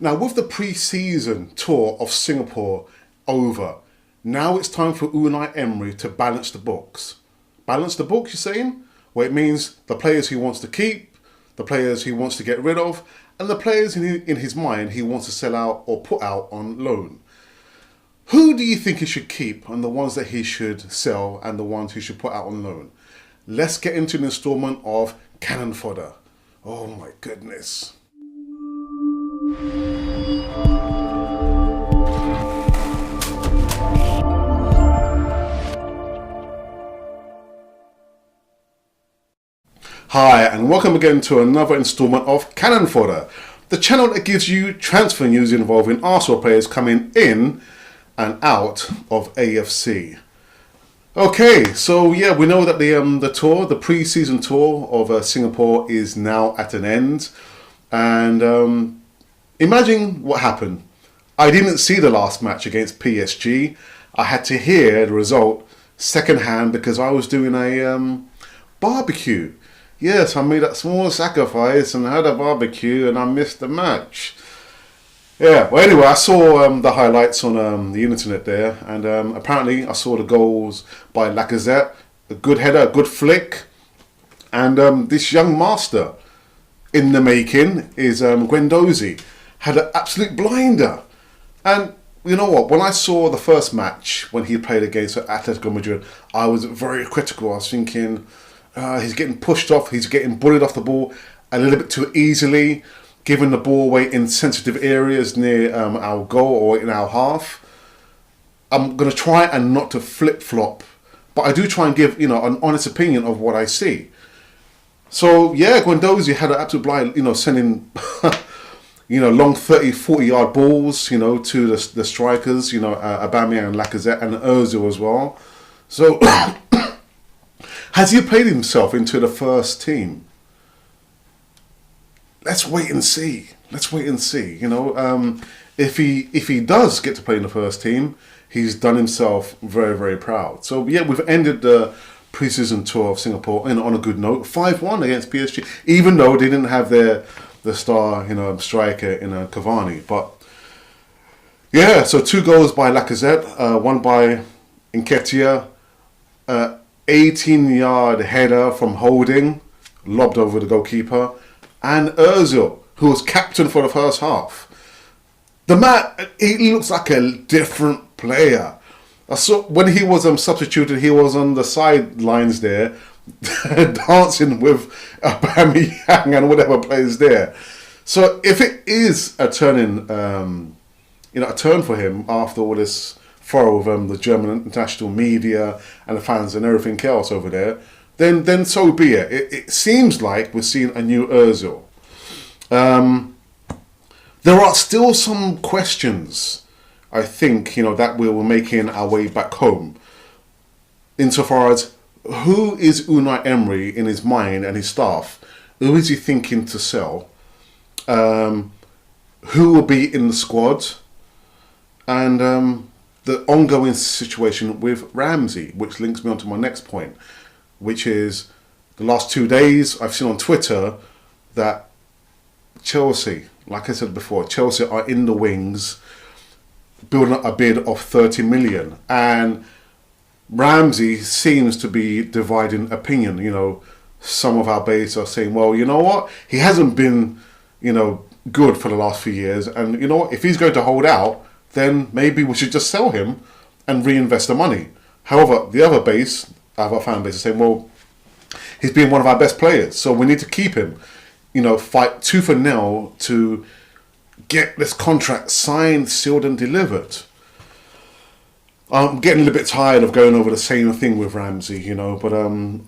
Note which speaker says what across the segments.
Speaker 1: Now, with the pre-season tour of Singapore over, now it's time for UNAI Emery to balance the books. Balance the books, you're saying? Well, it means the players he wants to keep, the players he wants to get rid of, and the players in his mind he wants to sell out or put out on loan. Who do you think he should keep, and the ones that he should sell, and the ones he should put out on loan? Let's get into an instalment of Cannon Fodder. Oh my goodness. Hi, and welcome again to another instalment of Cannon Fodder, the channel that gives you transfer news involving Arsenal players coming in and out of AFC. Okay, so yeah, we know that the pre-season tour of Singapore is now at an end, and imagine what happened. I didn't see the last match against PSG. I had to hear the result secondhand because I was doing a barbecue. Yes, I made that small sacrifice and had a barbecue and I missed the match. Yeah, well anyway, I saw the highlights on the internet there, and apparently I saw the goals by Lacazette, a good header, a good flick, and this young master in the making is Guendouzi, had an absolute blinder. And you know what, when I saw the first match when he played against Atletico Madrid, I was very critical. I was thinking, he's getting pushed off, he's getting bullied off the ball a little bit too easily, giving the ball away in sensitive areas near our goal or in our half. I'm going to try and not to flip-flop, but I do try and give, an honest opinion of what I see. So, yeah, Guendouzi had an absolute blind, sending, long 30, 40-yard balls, to the strikers, Aubameyang and Lacazette and Ozil as well. So, has he played himself into the first team? Let's wait and see. Let's wait and see. If he does get to play in the first team, he's done himself very, very proud. So yeah, we've ended the pre-season tour of Singapore on a good note. 5-1 against PSG, even though they didn't have the star, striker in Cavani. But yeah, so 2 goals by Lacazette, 1 by Nketiah, 18-yard header from holding, lobbed over the goalkeeper. And Ozil, who was captain for the first half. The man, he looks like a different player. I saw when he was substituted, he was on the sidelines there, dancing with Aubameyang and whatever players there. So if it is a turn for him after all this furrow of the German international media and the fans and everything else over there, then so be it. It seems like we're seeing a new Ozil. There are still some questions, I think, that we're making our way back home. Insofar as who is Unai Emery in his mind and his staff? Who is he thinking to sell? Who will be in the squad? And the ongoing situation with RAMSEY, which links me on to my next point, which is the last 2 days I've seen on Twitter that Chelsea, like I said before, Chelsea are in the wings building up a bid of 30 million. And RAMSEY seems to be dividing opinion. Some of our base are saying, well, you know what? He hasn't been, good for the last few years. And you know what? If he's going to hold out, then maybe we should just sell him and reinvest the money. However, the other base, our fan base, is saying, well, he's been one of our best players, so we need to keep him. Fight tooth and nail to get this contract signed, sealed and delivered. I'm getting a little bit tired of going over the same thing with RAMSEY, but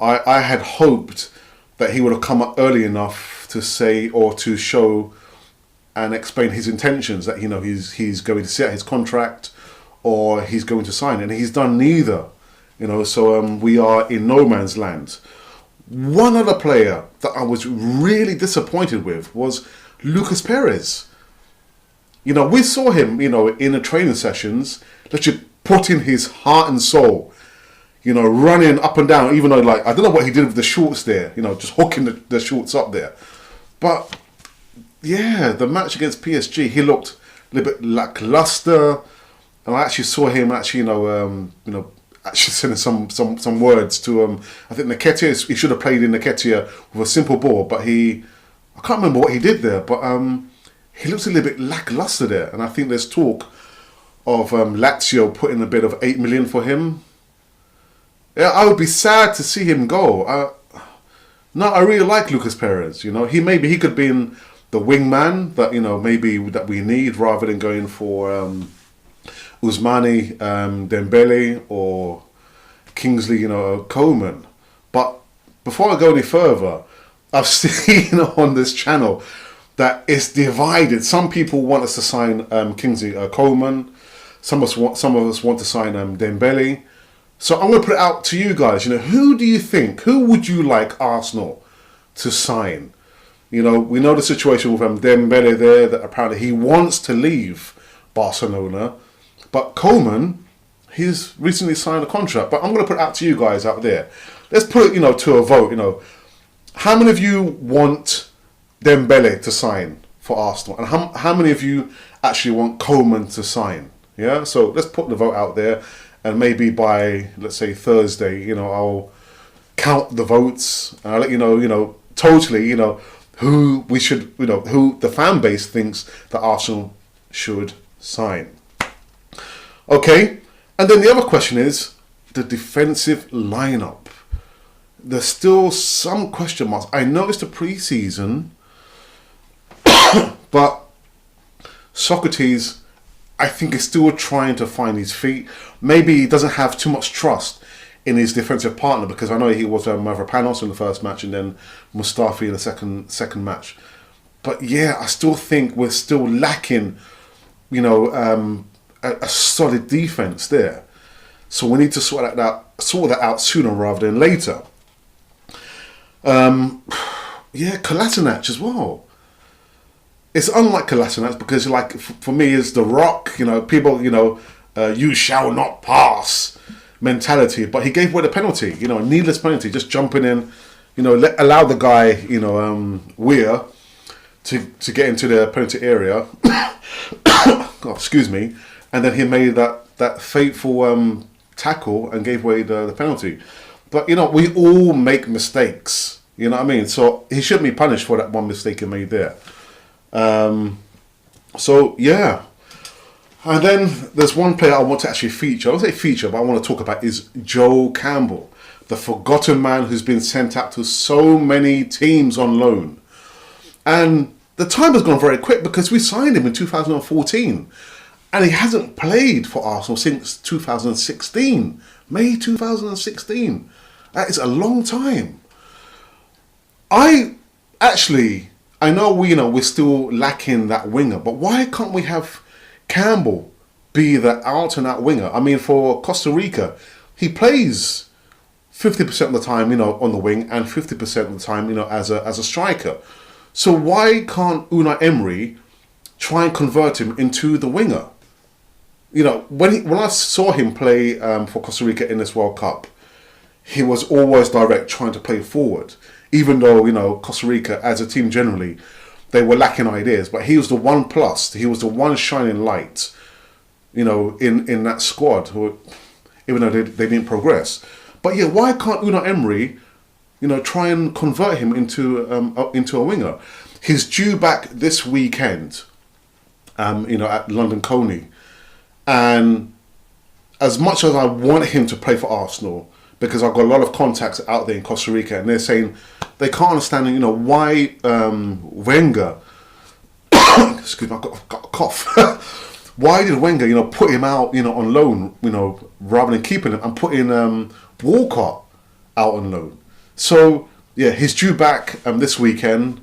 Speaker 1: I had hoped that he would have come up early enough to say or to show and explain his intentions, that he's going to see out his contract or he's going to sign it, and he's done neither. So we are in no man's land. One other player that I was really disappointed with was Lucas Perez. We saw him, in the training sessions, literally putting his heart and soul, running up and down, even though, I don't know what he did with the shorts there, just hooking the shorts up there. But yeah, the match against PSG, he looked a little bit lackluster, and I actually saw him actually, actually sending some words to I think Nketiah. He should have played in Nketiah with a simple ball, but I can't remember what he did there, but he looks a little bit lackluster there, and I think there's talk of Lazio putting a bid of 8 million for him. Yeah, I would be sad to see him go. No, I really like Lucas Perez. He could be in the wingman that maybe that we need rather than going for Ousmane Dembele or Kingsley, Coman. But before I go any further, I've seen on this channel that it's divided. Some people want us to sign Kingsley Coman. Some of us want to sign Dembele. So I'm going to put it out to you guys. Who do you think? Who would you like Arsenal to sign? We know the situation with Dembele there, that apparently he wants to leave Barcelona. But Coman, he's recently signed a contract. But I'm going to put it out to you guys out there. Let's put it, to a vote. How many of you want Dembele to sign for Arsenal? And how many of you actually want Coman to sign? Yeah, so let's put the vote out there. And maybe by, let's say, Thursday, I'll count the votes. And I'll let you know, totally, who we should, who the fan base thinks that Arsenal should sign. Okay, and then the other question is the defensive lineup. There's still some question marks. I know it's the pre-season, but Socrates, I think, is still trying to find his feet. Maybe he doesn't have too much trust in his defensive partner, because I know he was Mavropanos in the first match and then Mustafi in the second match. But yeah, I still think we're still lacking, a solid defense there. So we need to sort that out sooner rather than later. Kolasinac as well. It's unlike Kolasinac because, for me, it's the Rock. People, you shall not pass mentality. But he gave away the penalty. A needless penalty, just jumping in. Allow the guy, Weir, to get into the penalty area. Oh, excuse me. And then he made that fateful tackle and gave away the penalty. But we all make mistakes. You know what I mean? So he shouldn't be punished for that one mistake he made there. So yeah, and then there's one player I want to actually feature. I don't say feature, but I want to talk about is Joe Campbell, the forgotten man who's been sent out to so many teams on loan. And the time has gone very quick because we signed him in 2014, and he hasn't played for Arsenal since 2016, May 2016. That is a long time. I know we're still lacking that winger, but why can't we have Campbell be the out and out winger? I mean, for Costa Rica, he plays 50% of the time, on the wing, and 50% of the time, as a striker. So why can't Unai Emery try and convert him into the winger? When I saw him play for Costa Rica in this World Cup, he was always direct, trying to play forward. Even though, Costa Rica, as a team generally, they were lacking ideas. But he was the one plus. He was the one shining light, in that squad, even though they didn't progress. But yeah, why can't Unai Emery, try and convert him into a winger? He's due back this weekend, at London Coney. And as much as I want him to play for Arsenal, because I've got a lot of contacts out there in Costa Rica, and they're saying they can't understand, why Wenger, excuse me, I've got a cough. Why did Wenger, put him out, on loan, rather than keeping him and putting Walcott out on loan? So yeah, he's due back this weekend,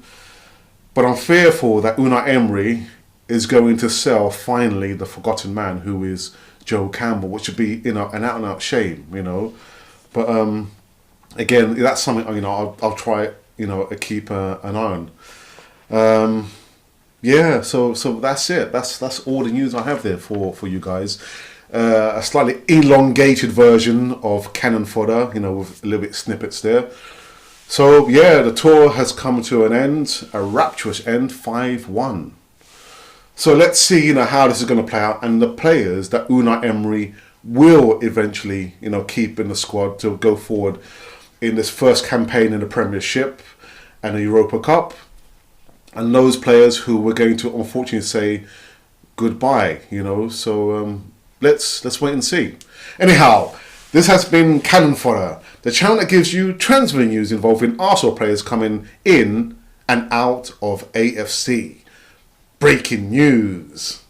Speaker 1: but I'm fearful that Unai Emery is going to sell finally the forgotten man who is Joe Campbell, which would be an out and out shame, But again, that's something I'll try to keep an eye on. So that's it. That's all the news I have there for you guys. A slightly elongated version of Cannon Fodder, with a little bit snippets there. So yeah, the tour has come to an end, a rapturous end, 5-1. So let's see, how this is going to play out, and the players that Unai Emery will eventually, keep in the squad to go forward in this first campaign in the Premiership and the Europa Cup, and those players who we're going to unfortunately say goodbye. So let's wait and see. Anyhow, this has been Cannon Fodder, the channel that gives you transfer news involving Arsenal players coming in and out of AFC. Breaking news.